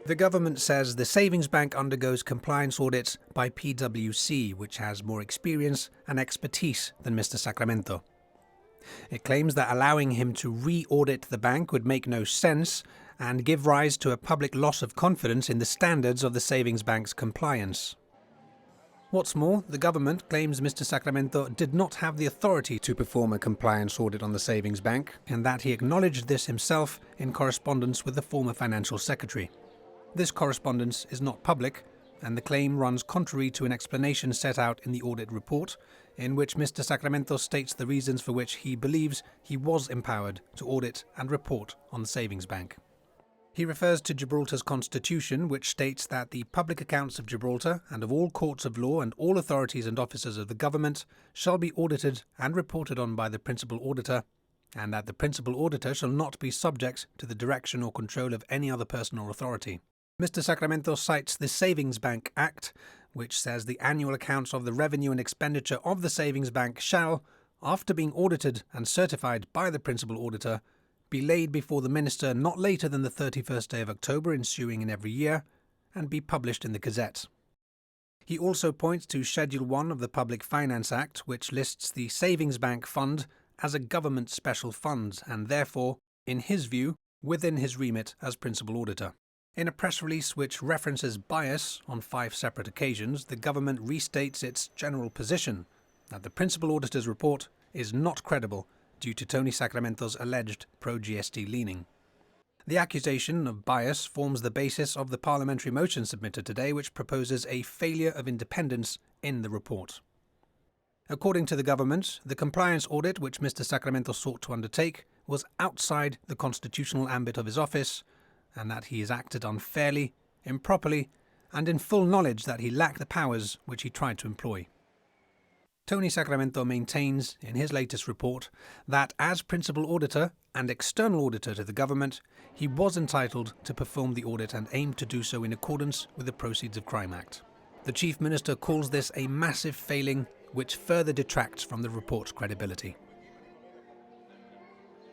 The government says the savings bank undergoes compliance audits by PwC, which has more experience and expertise than Mr Sacramento. It claims that allowing him to re-audit the bank would make no sense and give rise to a public loss of confidence in the standards of the savings bank's compliance. What's more, the government claims Mr Sacramento did not have the authority to perform a compliance audit on the savings bank, and that he acknowledged this himself in correspondence with the former financial secretary. This correspondence is not public, and the claim runs contrary to an explanation set out in the audit report, in which Mr Sacramento states the reasons for which he believes he was empowered to audit and report on the savings bank. He refers to Gibraltar's constitution, which states that the public accounts of Gibraltar and of all courts of law and all authorities and officers of the government shall be audited and reported on by the Principal Auditor, and that the Principal Auditor shall not be subject to the direction or control of any other person or authority. Mr Sacramento cites the Savings Bank Act, which says the annual accounts of the revenue and expenditure of the savings bank shall, after being audited and certified by the Principal Auditor, be laid before the Minister not later than the 31st day of October ensuing in every year, and be published in the Gazette. He also points to Schedule 1 of the Public Finance Act, which lists the Savings Bank Fund as a government special fund, and therefore, in his view, within his remit as Principal Auditor. In a press release which references bias on 5 separate occasions, the government restates its general position that the Principal Auditor's report is not credible due to Tony Sacramento's alleged pro-GST leaning. The accusation of bias forms the basis of the parliamentary motion submitted today, which proposes a failure of independence in the report. According to the government, the compliance audit which Mr Sacramento sought to undertake was outside the constitutional ambit of his office, and that he has acted unfairly, improperly, and in full knowledge that he lacked the powers which he tried to employ. Tony Sacramento maintains in his latest report that as Principal Auditor and External Auditor to the government, he was entitled to perform the audit and aimed to do so in accordance with the Proceeds of Crime Act. The Chief Minister calls this a massive failing which further detracts from the report's credibility.